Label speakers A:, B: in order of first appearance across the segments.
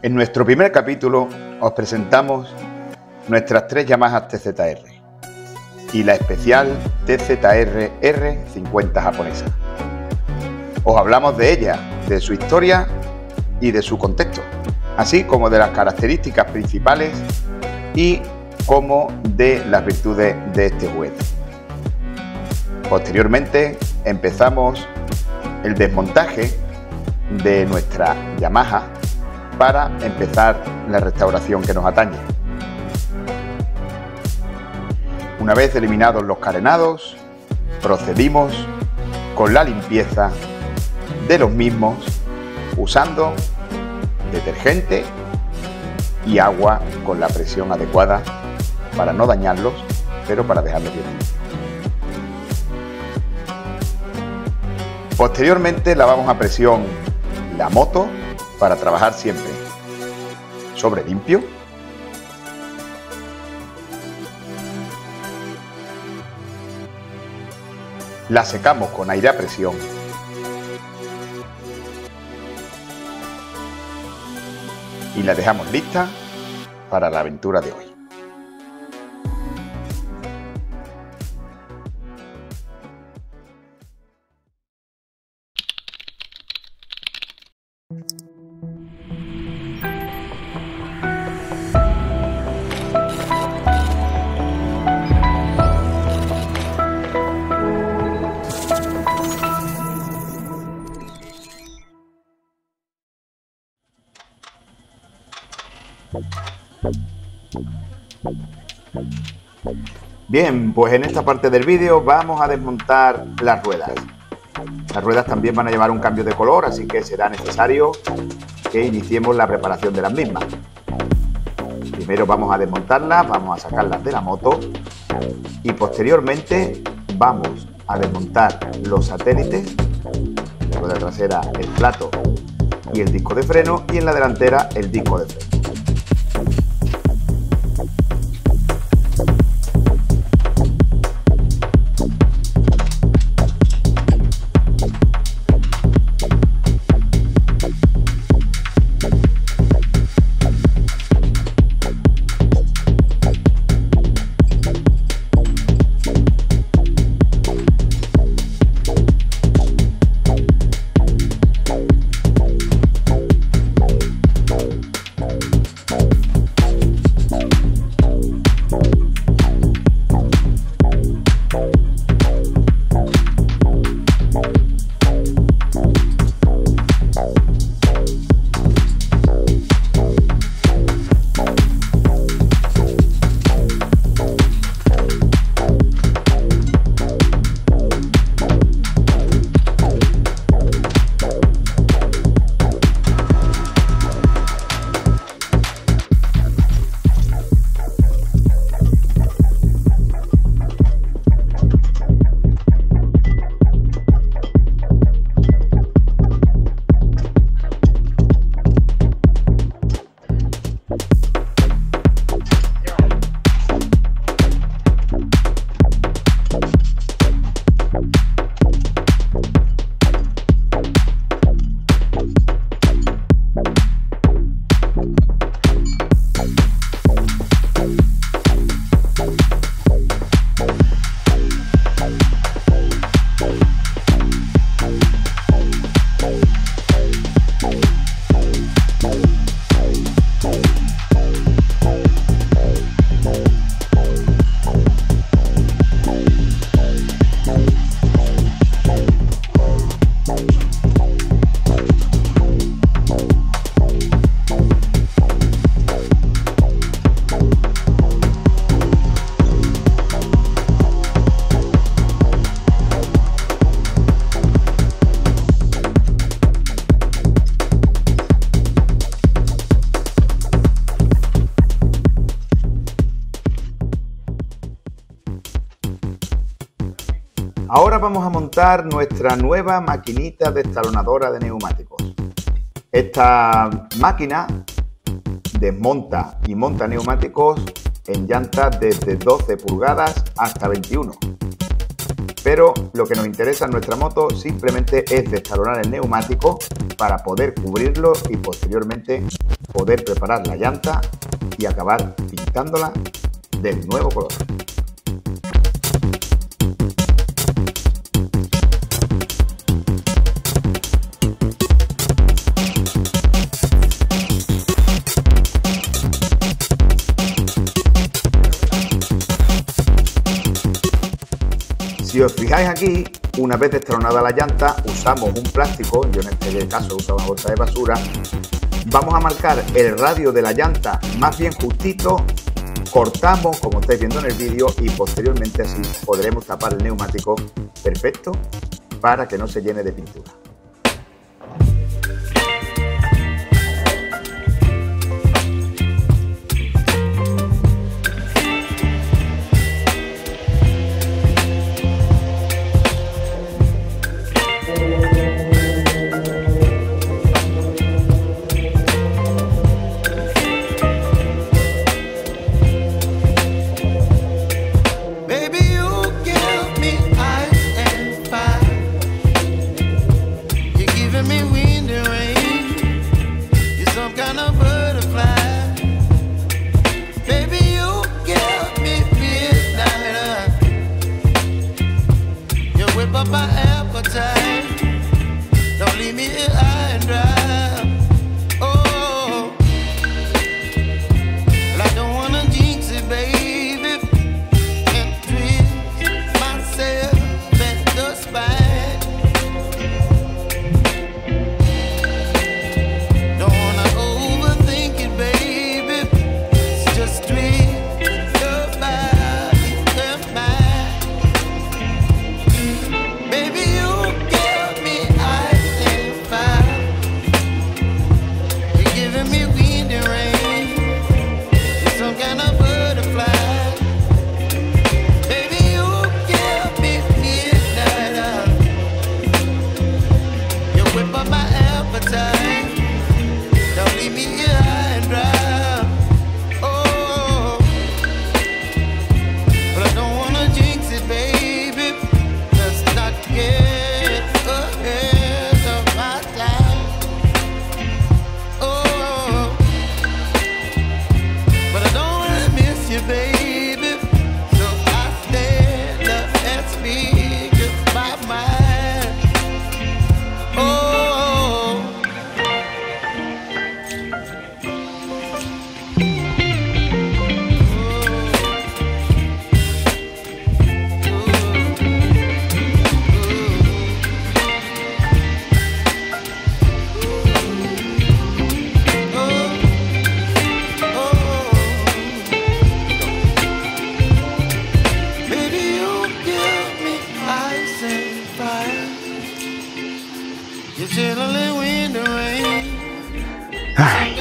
A: En nuestro primer capítulo os presentamos nuestras tres Yamaha TZR y la especial TZR R50 japonesa. Os hablamos de ella, de su historia y de su contexto, así como de las características principales y como de las virtudes de este juguete. Posteriormente empezamos el desmontaje de nuestra Yamaha para empezar la restauración que nos atañe. Una vez eliminados los carenados, procedimos con la limpieza de los mismos usando detergente y agua con la presión adecuada para no dañarlos, pero para dejarlos bien limpios. Posteriormente lavamos a presión la moto para trabajar siempre sobre limpio. La secamos con aire a presión. Y la dejamos lista para la aventura de hoy. Bien, pues en esta parte del vídeo vamos a desmontar las ruedas. Las ruedas también van a llevar un cambio de color, así que será necesario que iniciemos la preparación de las mismas. Primero vamos a desmontarlas, vamos a sacarlas de la moto y posteriormente vamos a desmontar los satélites, en la rueda trasera el plato y el disco de freno y en la delantera el disco de freno. Ahora vamos a montar nuestra nueva maquinita destalonadora de neumáticos. Esta máquina desmonta y monta neumáticos en llantas desde 12 pulgadas hasta 21. Pero lo que nos interesa en nuestra moto simplemente es destalonar el neumático para poder cubrirlo y posteriormente poder preparar la llanta y acabar pintándola del nuevo color. Si os fijáis aquí, una vez destronada la llanta, usamos un plástico, yo en este caso uso una bolsa de basura, vamos a marcar el radio de la llanta más bien justito, cortamos como estáis viendo en el vídeo y posteriormente así podremos tapar el neumático perfecto para que no se llene de pintura.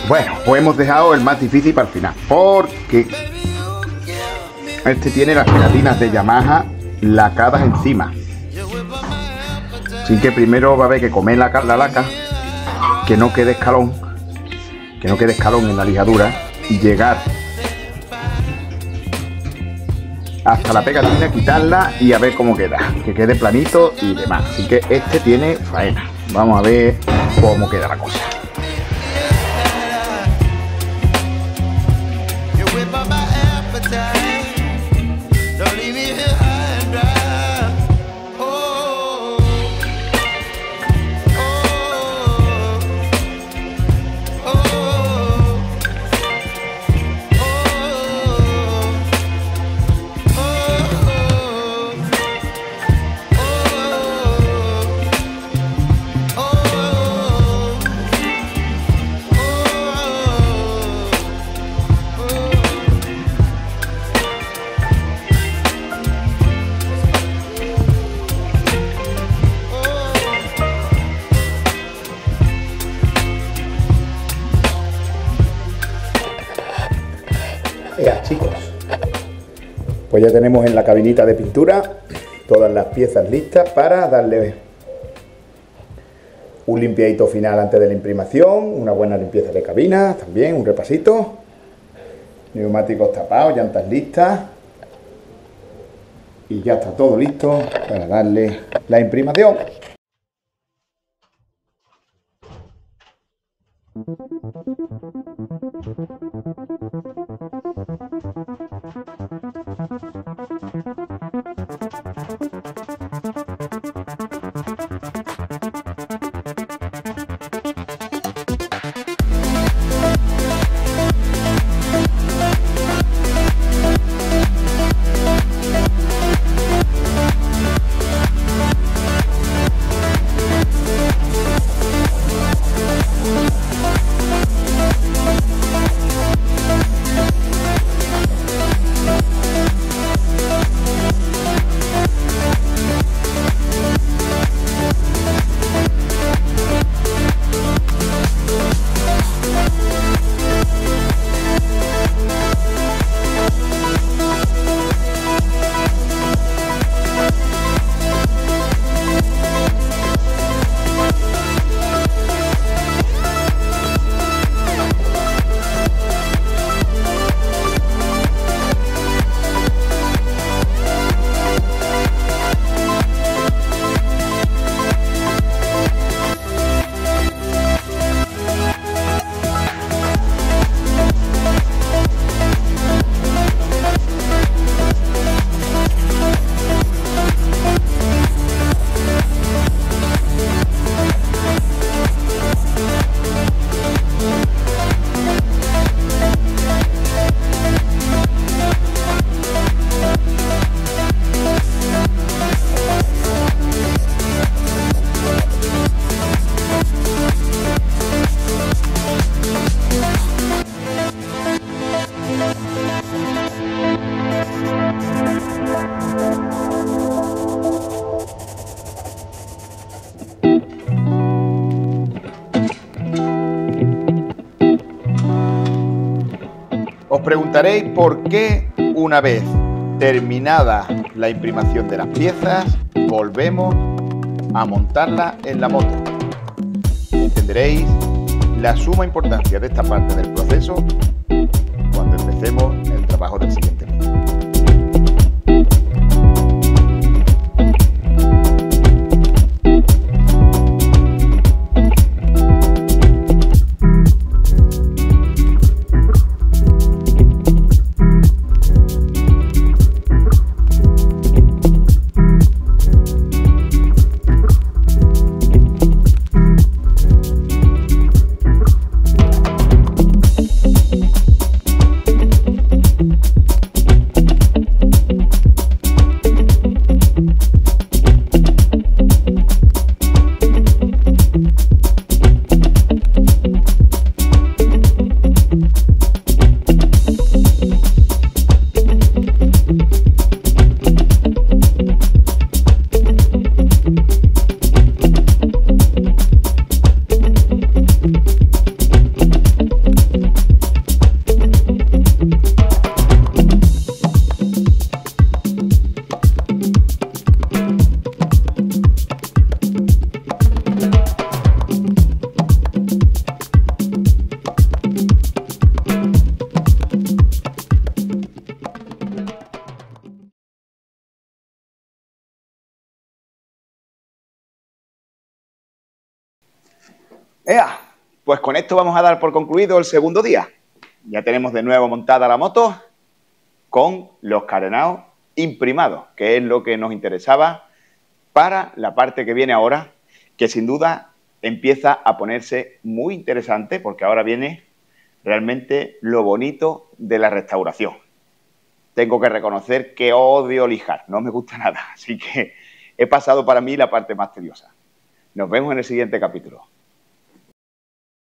A: Bueno, pues hemos dejado el más difícil para el final, porque este tiene las gelatinas de Yamaha lacadas encima. Así que primero va a haber que comer la laca, que no quede escalón, en la lijadura, y llegar hasta la pegatina, quitarla y a ver cómo queda, que quede planito y demás. Así que este tiene faena. Vamos a ver cómo queda la cosa. Ya, chicos, pues ya tenemos en la cabinita de pintura todas las piezas listas para darle un limpiadito final antes de la imprimación, una buena limpieza de cabina, también un repasito, neumáticos tapados, llantas listas y ya está todo listo para darle la imprimación. Os preguntaréis por qué, una vez terminada la imprimación de las piezas, volvemos a montarlas en la moto. Entenderéis la suma importancia de esta parte del proceso cuando empecemos el trabajo del siguiente vídeo. ¡Ea! Pues con esto vamos a dar por concluido el segundo día. Ya tenemos de nuevo montada la moto con los carenados imprimados, que es lo que nos interesaba para la parte que viene ahora, que sin duda empieza a ponerse muy interesante porque ahora viene realmente lo bonito de la restauración. Tengo que reconocer que odio lijar, no me gusta nada, así que he pasado para mí la parte más tediosa. Nos vemos en el siguiente capítulo.